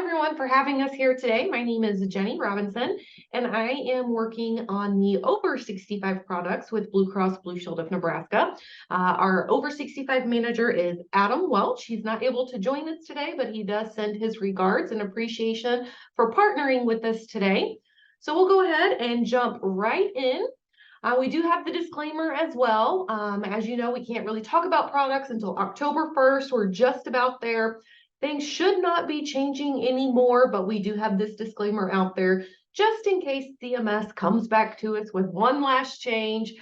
everyone for having us here today. My name is Jenny Robinson, and I am working on the over 65 products with Blue Cross Blue Shield of Nebraska. Our over 65 manager is Adam Welch. He's not able to join us today, but he does send his regards and appreciation for partnering with us today. So we'll go ahead and jump right in. We do have the disclaimer as well. As you know, we can't really talk about products until October 1st. We're just about there. Things should not be changing anymore, but we do have this disclaimer out there just in case CMS comes back to us with one last change.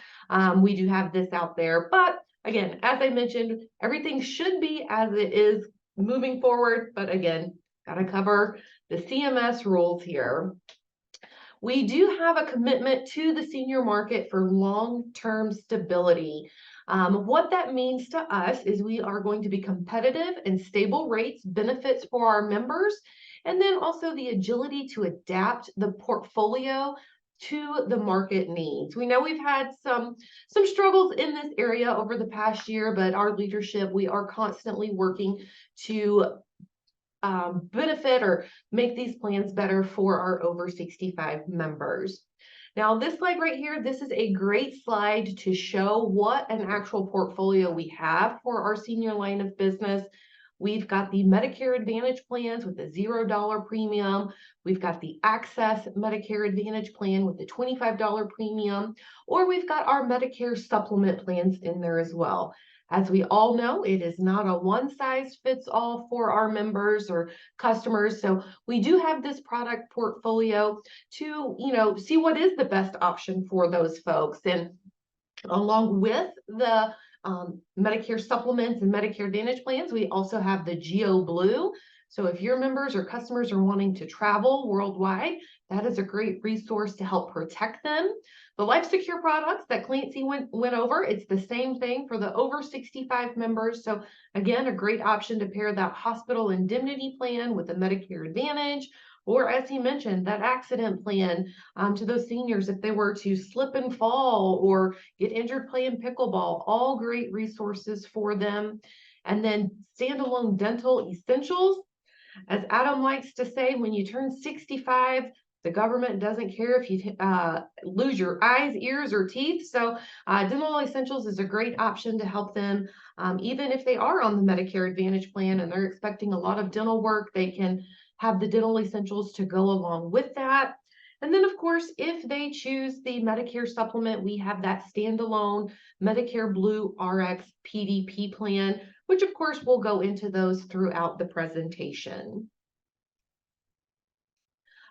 We do have this out there. But again, as I mentioned, everything should be as it is moving forward. But again, got to cover the CMS rules here. We do have a commitment to the senior market for long-term stability. What that means to us is we are going to be competitive and stable rates, benefits for our members, and then also the agility to adapt the portfolio to the market needs. We know we've had some struggles in this area over the past year, but our leadership, we are constantly working to benefit or make these plans better for our over 65 members. Now, this slide right here, this is a great slide to show what an actual portfolio we have for our senior line of business. We've got the Medicare Advantage plans with a $0 premium. We've got the Access Medicare Advantage plan with the $25 premium, or we've got our Medicare supplement plans in there as well. As we all know, it is not a one-size-fits-all for our members or customers. So we do have this product portfolio to, see what is the best option for those folks. And along with the Medicare supplements and Medicare Advantage plans, we also have the Geo Blue. So if your members or customers are wanting to travel worldwide, that is a great resource to help protect them. The Life Secure products that Clancy went over, it's the same thing for the over 65 members. So again, a great option to pair that hospital indemnity plan with the Medicare Advantage, or as he mentioned, that accident plan to those seniors if they were to slip and fall or get injured playing pickleball, all great resources for them. And then standalone dental essentials. As Adam likes to say, when you turn 65, the government doesn't care if you lose your eyes, ears, or teeth. So dental essentials is a great option to help them. Even if they are on the Medicare Advantage plan and they're expecting a lot of dental work, they can have the dental essentials to go along with that. And then, of course, if they choose the Medicare supplement, we have that standalone Medicare Blue RX PDP plan, which, of course, we'll go into those throughout the presentation.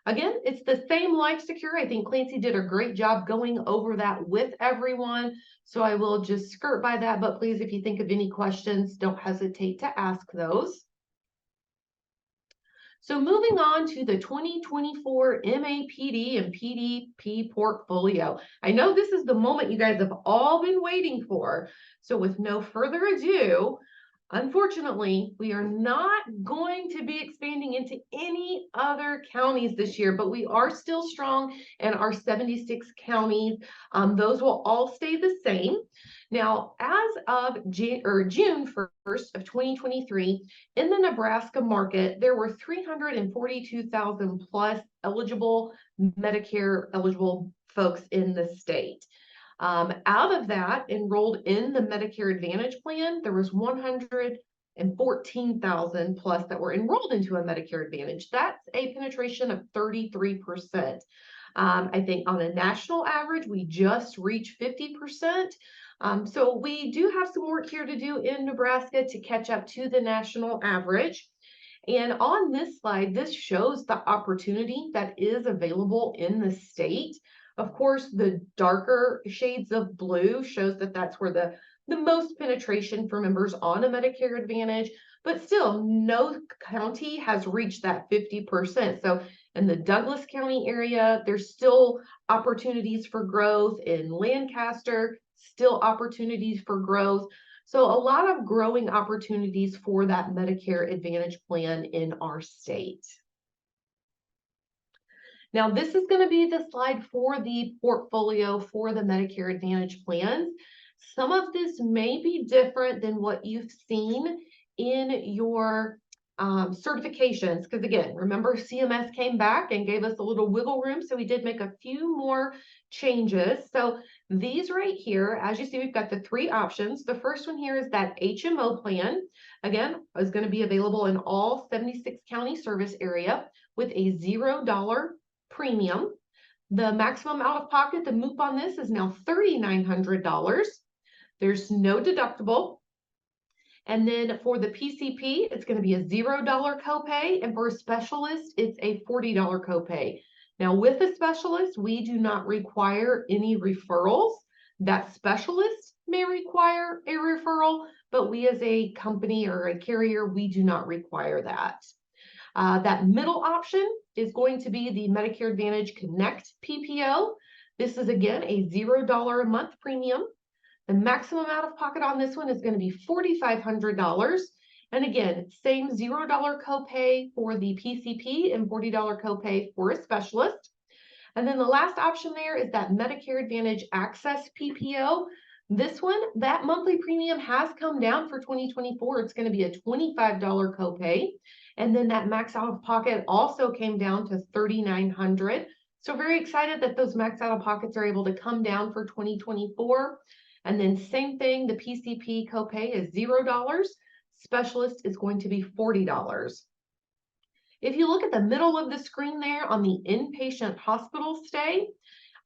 Again, it's the same Life Secure. I think Clancy did a great job going over that with everyone. So I will just skirt by that. But please, if you think of any questions, don't hesitate to ask those. So moving on to the 2024 MAPD and PDP portfolio. I know this is the moment you guys have all been waiting for. So with no further ado, unfortunately, we are not going to be expanding into any other counties this year, but we are still strong in our 76 counties. Those will all stay the same. Now, as of June 1st of 2023, in the Nebraska market, there were 342,000 plus Medicare eligible folks in the state. Out of that, enrolled in the Medicare Advantage plan, there was 114,000 plus that were enrolled into a Medicare Advantage. That's a penetration of 33%. I think on a national average, we just reached 50%. So we do have some work here to do in Nebraska to catch up to the national average. And on this slide, this shows the opportunity that is available in the state. Of course, the darker shades of blue shows that that's where the most penetration for members on a Medicare Advantage, but still no county has reached that 50%. So in the Douglas County area, there's still opportunities for growth. In Lancaster, still opportunities for growth. So a lot of growing opportunities for that Medicare Advantage plan in our state. Now, this is going to be the slide for the portfolio for the Medicare Advantage plans. Some of this may be different than what you've seen in your certifications, because again, remember CMS came back and gave us a little wiggle room, so we did make a few more changes. So these right here, as you see, we've got the 3 options. The first one here is that HMO plan. Again, is going to be available in all 76 county service area with a $0 premium. The maximum out of pocket, the MOOP on this is now $3,900. There's no deductible. And then for the PCP, it's going to be a $0 copay. And for a specialist, it's a $40 copay. Now, with a specialist, we do not require any referrals. That specialist may require a referral, but we as a company or a carrier, we do not require that. That middle option is going to be the Medicare Advantage Connect PPO. This is, again, a $0 a month premium. The maximum out of pocket on this one is going to be $4,500. And again, same $0 copay for the PCP and $40 copay for a specialist. And then the last option there is that Medicare Advantage Access PPO. This one, that monthly premium has come down for 2024. It's going to be a $25 copay. And then that max out of pocket also came down to $3,900. So very excited that those max out of pockets are able to come down for 2024. And then same thing, the PCP copay is $0. Specialist is going to be $40. If you look at the middle of the screen there on the inpatient hospital stay,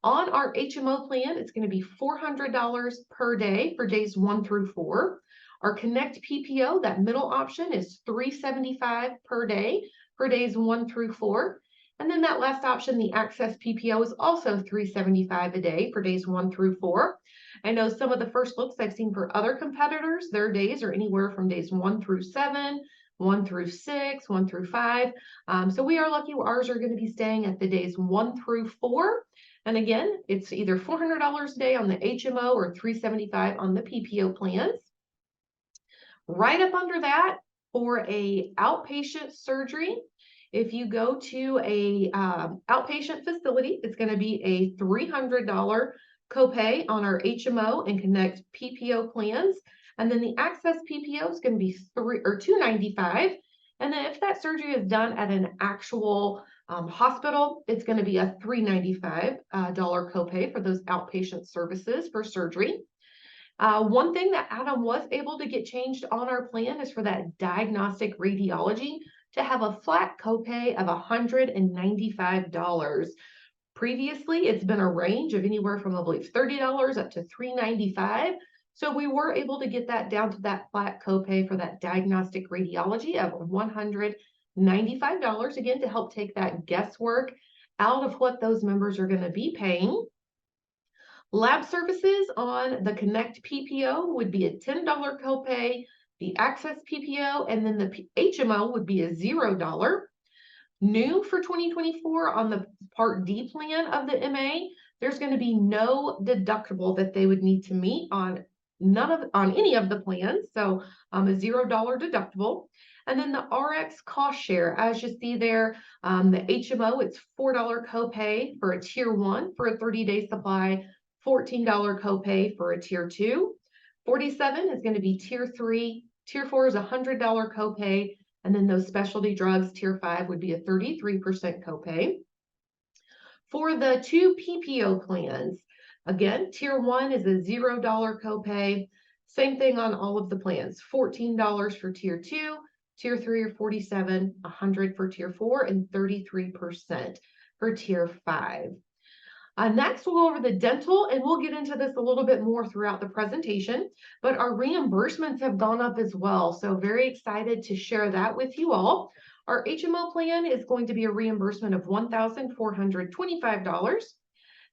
on our HMO plan, it's going to be $400 per day for days 1 through 4. Our Connect PPO, that middle option, is $375 per day for days 1 through 4. And then that last option, the Access PPO, is also $375 a day for days 1 through 4. I know some of the first looks I've seen for other competitors, their days are anywhere from days 1 through 7, 1 through 6, 1 through 5. So we are lucky ours are going to be staying at the days 1 through 4. And again, it's either $400 a day on the HMO or $375 on the PPO plans. Right up under that, for a outpatient surgery, if you go to a outpatient facility, it's going to be a $300 copay on our HMO and Connect PPO plans. And then the Access PPO is going to be $295. And then if that surgery is done at an actual hospital, it's going to be a $395 copay for those outpatient services for surgery. One thing that Adam was able to get changed on our plan is for that diagnostic radiology to have a flat copay of $195. Previously, it's been a range of anywhere from, I believe, $30 up to $395. So we were able to get that down to that flat copay for that diagnostic radiology of $195, again, to help take that guesswork out of what those members are going to be paying. Lab services on the Connect PPO would be a $10 copay, the Access PPO, and then the HMO would be a $0. New for 2024 on the Part D plan of the MA, there's going to be no deductible that they would need to meet on any of the plans. So a $0 deductible. And then the RX cost share, as you see there, the HMO, it's $4 copay for a tier 1 for a 30-day supply, $14 copay for a tier 2. 47 is going to be tier 3. Tier 4 is a $100 copay. And then those specialty drugs, tier 5 would be a 33% copay. For the 2 PPO plans, again, tier 1 is a $0 copay. Same thing on all of the plans, $14 for tier 2, tier 3 or 47, $100 for tier 4, and 33% for tier 5. Next, we'll go over the dental, and we'll get into this a little bit more throughout the presentation, but our reimbursements have gone up as well. So very excited to share that with you all. Our HMO plan is going to be a reimbursement of $1,425.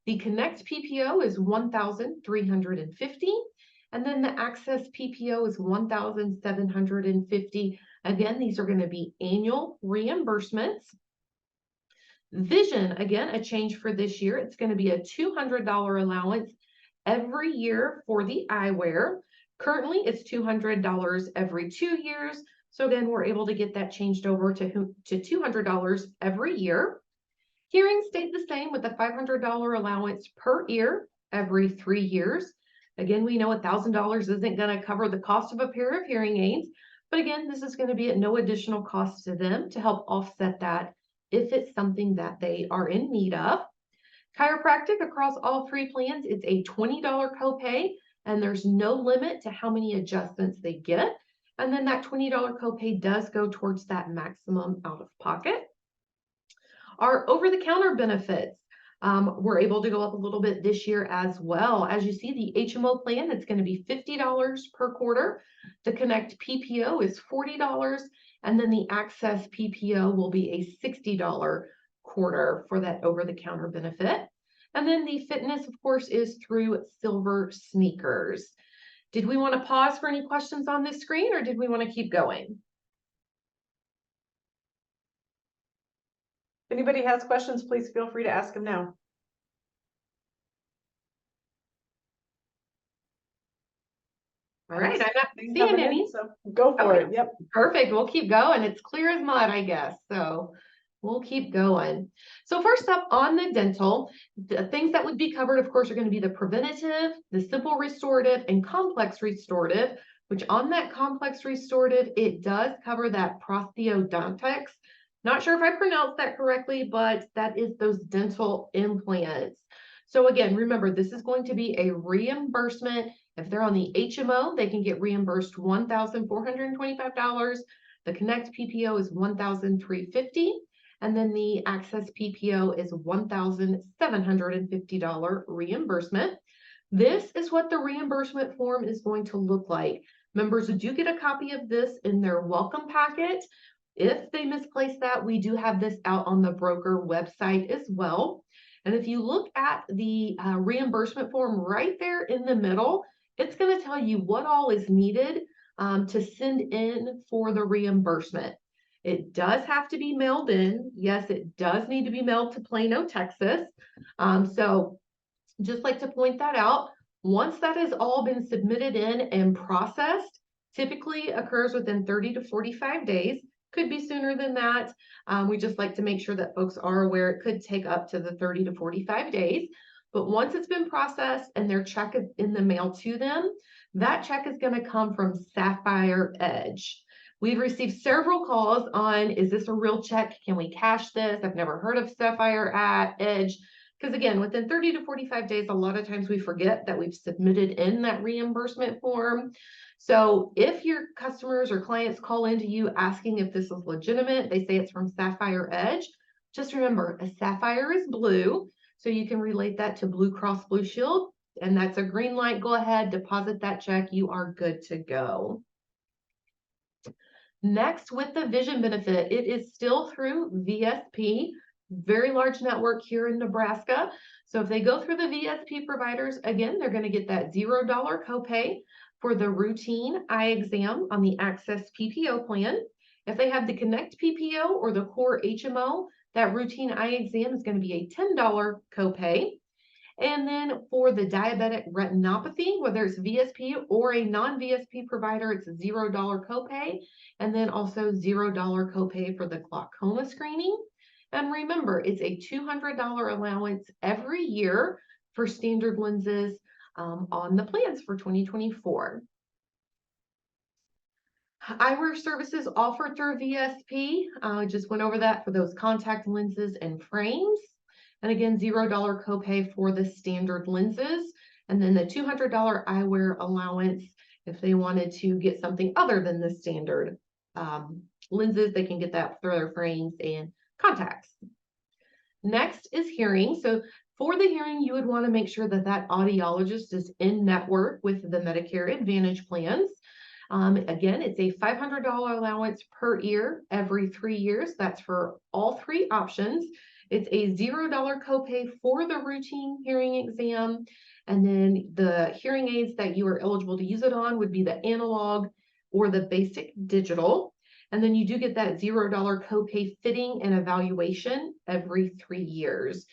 The Connect PPO is $1,350. And then the Access PPO is $1,750. Again, these are going to be annual reimbursements. Vision, again, a change for this year. It's going to be a $200 allowance every year for the eyewear. Currently, it's $200 every 2 years. So again, we're able to get that changed over to $200 every year. Hearing stayed the same with a $500 allowance per ear every 3 years. Again, we know $1,000 isn't going to cover the cost of a pair of hearing aids, But again, this is going to be at no additional cost to them to help offset that if it's something that they are in need of. Chiropractic across all three plans, it's a $20 copay, and there's no limit to how many adjustments they get. And then that $20 copay does go towards that maximum out of pocket. Our over-the-counter benefits, we're able to go up a little bit this year as well. As you see, the HMO plan, it's going to be $50 per quarter. The Connect PPO is $40, and then the Access PPO will be a $60 quarter for that over-the-counter benefit. And then the fitness, of course, is through Silver Sneakers. Did we want to pause for any questions on this screen, or did we want to keep going? If anybody has questions, please feel free to ask them now. All right, I'm not seeing any. So go for it. Yep. Perfect. We'll keep going. It's clear as mud, I guess. So we'll keep going. So first up on the dental, the things that would be covered, of course, are going to be the preventative, the simple restorative, and complex restorative, which on that complex restorative, it does cover that prosthodontics. Not sure if I pronounced that correctly, but that is those dental implants. So again, remember, this is going to be a reimbursement. If they're on the HMO, they can get reimbursed $1,425. The Connect PPO is $1,350. And then the Access PPO is $1,750 reimbursement. This is what the reimbursement form is going to look like. Members do get a copy of this in their welcome packet. If they misplace that, we do have this out on the broker website as well. And if you look at the reimbursement form right there in the middle, it's going to tell you what all is needed to send in for the reimbursement. It does have to be mailed in. Yes, it does need to be mailed to Plano, Texas. So just like to point that out. Once that has all been submitted in and processed, typically occurs within 30 to 45 days. Could be sooner than that. We just like to make sure that folks are aware it could take up to the 30 to 45 days. But once it's been processed and their check is in the mail to them, that check is going to come from Sapphire Edge. We've received several calls on, is this a real check? Can we cash this? I've never heard of Sapphire Edge. Because again, within 30 to 45 days, a lot of times we forget that we've submitted in that reimbursement form. So if your customers or clients call into you asking if this is legitimate, they say it's from Sapphire Edge, just remember a sapphire is blue. So you can relate that to Blue Cross Blue Shield, and that's a green light. Go ahead, deposit that check. You are good to go. Next, with the vision benefit, it is still through VSP, very large network here in Nebraska. So if they go through the VSP providers, again, they're going to get that $0 copay for the routine eye exam on the Access PPO plan. If they have the Connect PPO or the Core HMO, that routine eye exam is going to be a $10 copay. And then for the diabetic retinopathy, whether it's VSP or a non-VSP provider, it's a $0 copay. And then also $0 copay for the glaucoma screening. And remember, it's a $200 allowance every year for standard lenses on the plans for 2024. Eyewear services offered through VSP. Just went over that for those contact lenses and frames. And again, $0 copay for the standard lenses. And then the $200 eyewear allowance if they wanted to get something other than the standard lenses, they can get that through their frames and contacts. Next is hearing. So for the hearing, you would want to make sure that that audiologist is in network with the Medicare Advantage plans. Again, it's a $500 allowance per ear every 3 years. That's for all three options. It's a $0 copay for the routine hearing exam. And then the hearing aids that you are eligible to use it on would be the analog or the basic digital. And then you do get that $0 copay fitting and evaluation every 3 years.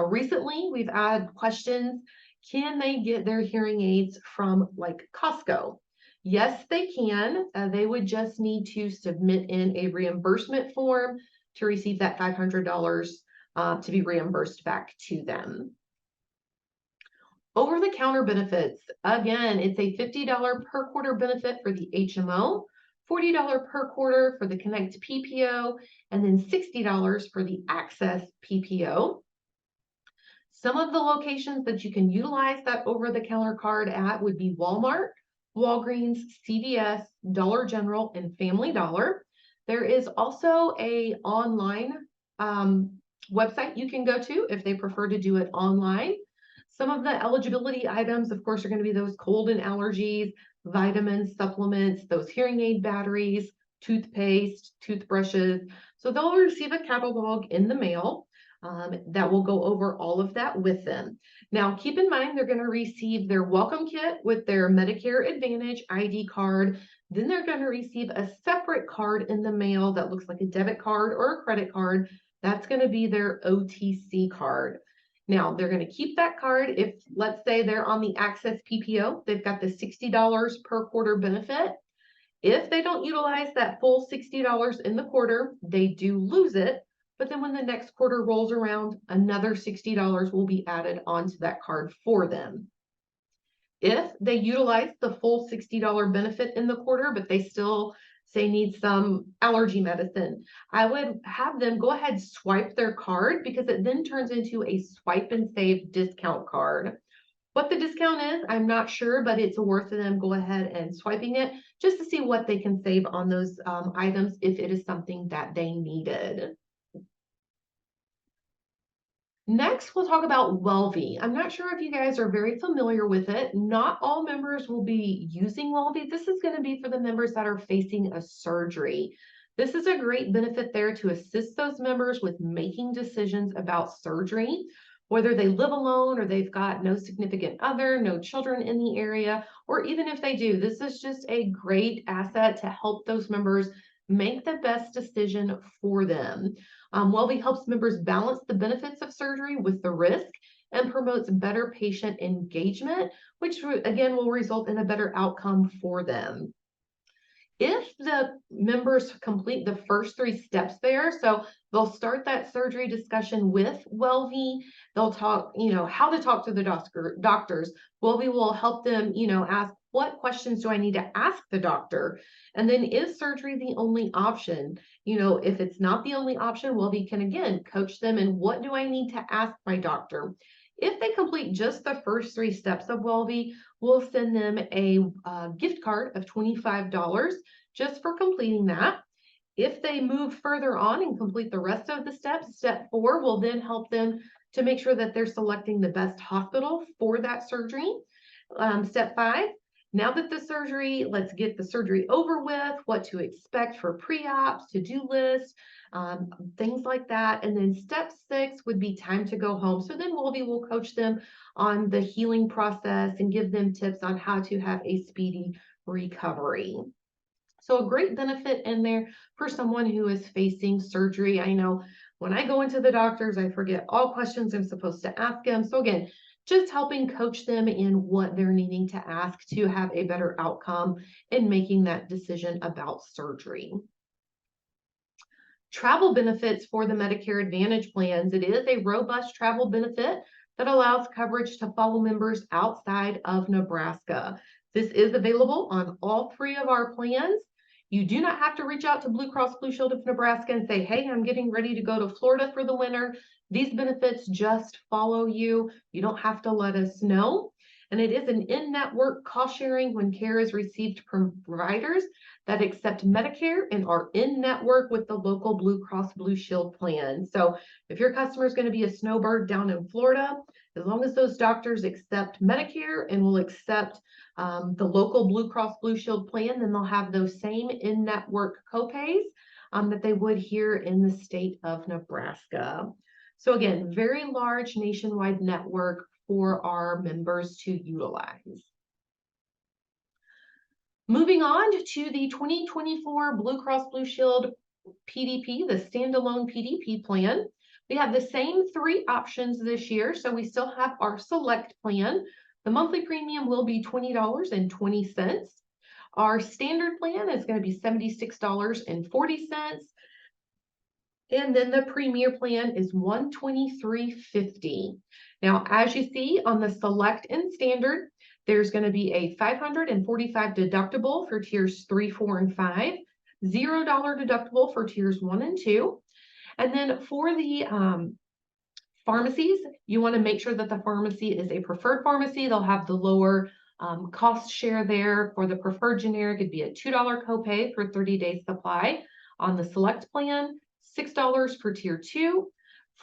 Recently, we've had questions, can they get their hearing aids from like Costco? Yes, they can. They would just need to submit in a reimbursement form to receive that $500 to be reimbursed back to them. Over-the-counter benefits. Again, it's a $50 per quarter benefit for the HMO, $40 per quarter for the Connect PPO, and then $60 for the Access PPO. Some of the locations that you can utilize that over-the-counter card at would be Walmart, Walgreens, CVS, Dollar General, and Family Dollar. There is also a online website you can go to if they prefer to do it online. Some of the eligibility items, of course, are going to be those cold and allergies, vitamins, supplements, those hearing aid batteries, toothpaste, toothbrushes. So they'll receive a catalog in the mail that will go over all of that with them. Now, keep in mind, they're going to receive their welcome kit with their Medicare Advantage ID card. Then they're going to receive a separate card in the mail that looks like a debit card or a credit card. That's going to be their OTC card. Now, they're going to keep that card if, let's say, they're on the Access PPO. They've got the $60 per quarter benefit. If they don't utilize that full $60 in the quarter, they do lose it. But then when the next quarter rolls around, another $60 will be added onto that card for them. If they utilize the full $60 benefit in the quarter, but they still say need some allergy medicine, I would have them go ahead and swipe their card, because it then turns into a swipe and save discount card. What the discount is, I'm not sure, but it's worth them go ahead and swiping it just to see what they can save on those items if it is something that they needed. Next, we'll talk about Wellve. I'm not sure if you guys are very familiar with it. Not all members will be using Wellve. This is going to be for the members that are facing a surgery. This is a great benefit there to assist those members with making decisions about surgery, whether they live alone or they've got no significant other, no children in the area, or even if they do. This is just a great asset to help those members make the best decision for them. Wellve helps members balance the benefits of surgery with the risk and promotes better patient engagement, which again will result in a better outcome for them. If the members complete the first 3 steps there, so they'll start that surgery discussion with Wellve, they'll talk, how to talk to the doctors. Wellve will help them, ask, what questions do I need to ask the doctor? And then, is surgery the only option? If it's not the only option, Wellve can again coach them in, what do I need to ask my doctor? If they complete just the first 3 steps of Wellve, we'll send them a gift card of $25 just for completing that. If they move further on and complete the rest of the steps, step 4 will then help them to make sure that they're selecting the best hospital for that surgery. Step 5, now that the surgery, let's get the surgery over with, what to expect for pre-ops, to-do list, things like that. And then step 6 would be time to go home. So then Wellve will coach them on the healing process and give them tips on how to have a speedy recovery. So a great benefit in there for someone who is facing surgery. I know when I go into the doctors, I forget all questions I'm supposed to ask them. So again, just helping coach them in what they're needing to ask to have a better outcome in making that decision about surgery. Travel benefits for the Medicare Advantage plans. It is a robust travel benefit that allows coverage to follow members outside of Nebraska. This is available on all 3 of our plans. You do not have to reach out to Blue Cross Blue Shield of Nebraska and say, hey, I'm getting ready to go to Florida for the winter. These benefits just follow you. You don't have to let us know. And it is an in-network cost sharing when care is received from providers that accept Medicare and are in-network with the local Blue Cross Blue Shield plan. So if your customer is going to be a snowbird down in Florida, as long as those doctors accept Medicare and will accept the local Blue Cross Blue Shield plan, then they'll have those same in-network copays that they would here in the state of Nebraska. So again, very large nationwide network for our members to utilize. Moving on to the 2024 Blue Cross Blue Shield PDP, the standalone PDP plan. We have the same 3 options this year, so we still have our select plan. The monthly premium will be $20.20. Our standard plan is going to be $76.40. And then the premier plan is $123.50. Now, as you see on the select and standard, There's going to be a $545 deductible for tiers 3, 4, and 5, $0 deductible for tiers 1 and 2. And then for the pharmacies, you want to make sure that the pharmacy is a preferred pharmacy. They'll have the lower cost share there. For the preferred generic, it'd be a $2 copay for 30-day supply. On the select plan, $6 for tier 2,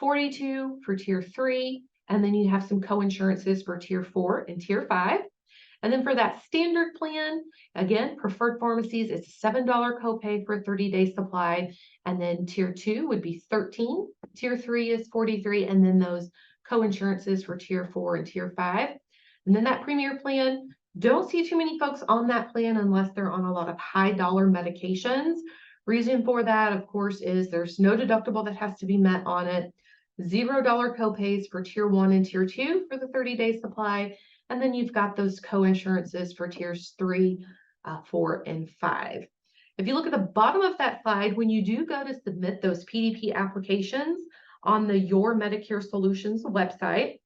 $42 for tier 3, and then you have some co-insurances for tier 4 and tier 5. And then for that standard plan, again, preferred pharmacies, it's $7 copay for 30-day supply. And then tier 2 would be $13, tier 3 is $43, and then those co-insurances for tier 4 and tier 5. And then that premier plan, don't see too many folks on that plan unless they're on a lot of high dollar medications. Reason for that, of course, is there's no deductible that has to be met on it. $0 copays for tier 1 and tier 2 for the 30-day supply. And then you've got those co-insurances for tiers 3, 4, and 5. If you look at the bottom of that slide, when you do go to submit those PDP applications on the Your Medicare Solutions website,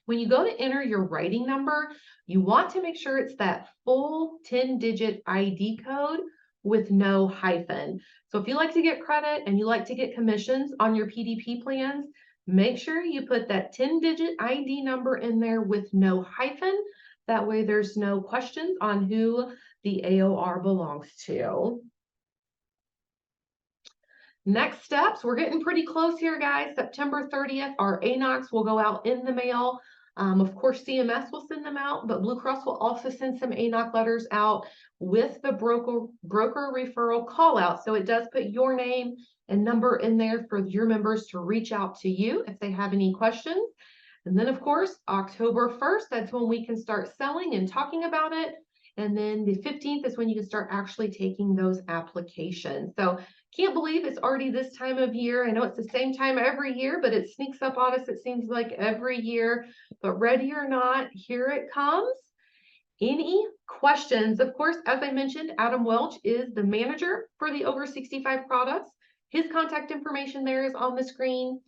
when you go to enter your writing number, you want to make sure it's that full 10-digit ID code with no hyphen. So if you like to get credit and you like to get commissions on your PDP plans, make sure you put that 10-digit ID number in there with no hyphen. That way there's no questions on who the AOR belongs to. Next steps, we're getting pretty close here, guys. September 30th, our ANOCs will go out in the mail. Of course, CMS will send them out, but Blue Cross will also send some ANOC letters out with the broker referral call out. So it does put your name and number in there for your members to reach out to you if they have any questions. And then, of course, October 1st, that's when we can start selling and talking about it. And then the 15th is when you can start actually taking those applications. So can't believe it's already this time of year. I know it's the same time every year, but it sneaks up on us, it seems like every year. But ready or not, here it comes. Any questions? Of course, as I mentioned, Adam Welch is the manager for the over 65 products. His contact information there is on the screen.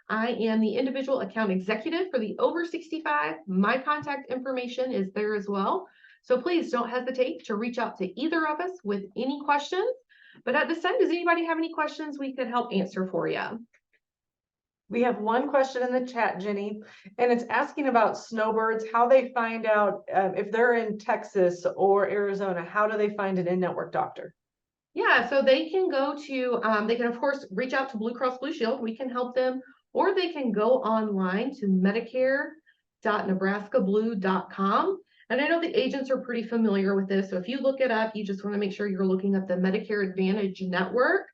I am the individual account executive for the over 65. My contact information is there as well. So please don't hesitate to reach out to either of us with any questions. But at this time, does anybody have any questions we could help answer for you? We have one question in the chat, Jenny, and it's asking about snowbirds, how they find out if they're in Texas or Arizona, how do they find an in-network doctor? Yeah, so they can go to, they can of course reach out to Blue Cross Blue Shield. We can help them, or they can go online to medicare.nebraskablue.com. And I know the agents are pretty familiar with this. So if you look it up, you just want to make sure you're looking up the Medicare Advantage network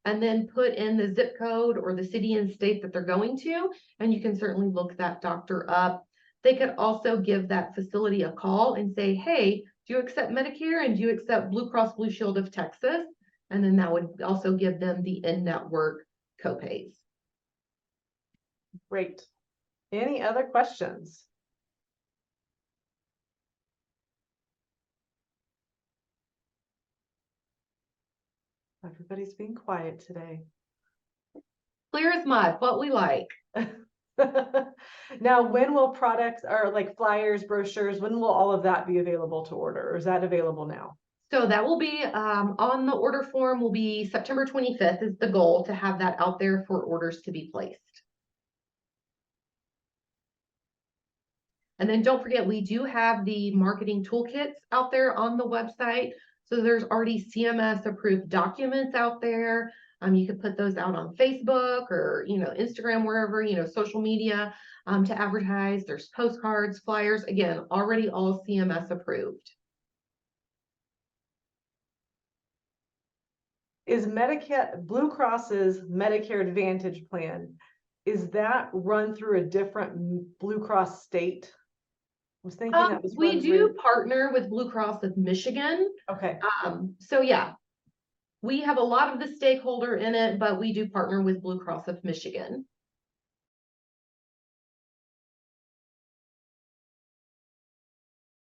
and then put in the zip code or the city and state that they're going to, and you can certainly look that doctor up. They could also give that facility a call and say, hey, do you accept Medicare and do you accept Blue Cross Blue Shield of Texas? And then that would also give them the in-network copays. Great. Any other questions? Everybody's being quiet today. Clear as mud, what we like. Now, when will products or like flyers, brochures, when will all of that be available to order? Or is that available now? So that will be on the order form will be September 25th is the goal to have that out there for orders to be placed. And then don't forget, we do have the marketing toolkits out there on the website. So there's already CMS approved documents out there. You could put those out on Facebook or, Instagram, wherever, social media to advertise. There's postcards, flyers, again, already all CMS approved. Is Medicare, Blue Cross's Medicare Advantage plan, is that run through a different Blue Cross state? I was thinking that was we do partner with Blue Cross of Michigan. Okay. So yeah, we have a lot of the stakeholder in it, but we do partner with Blue Cross of Michigan.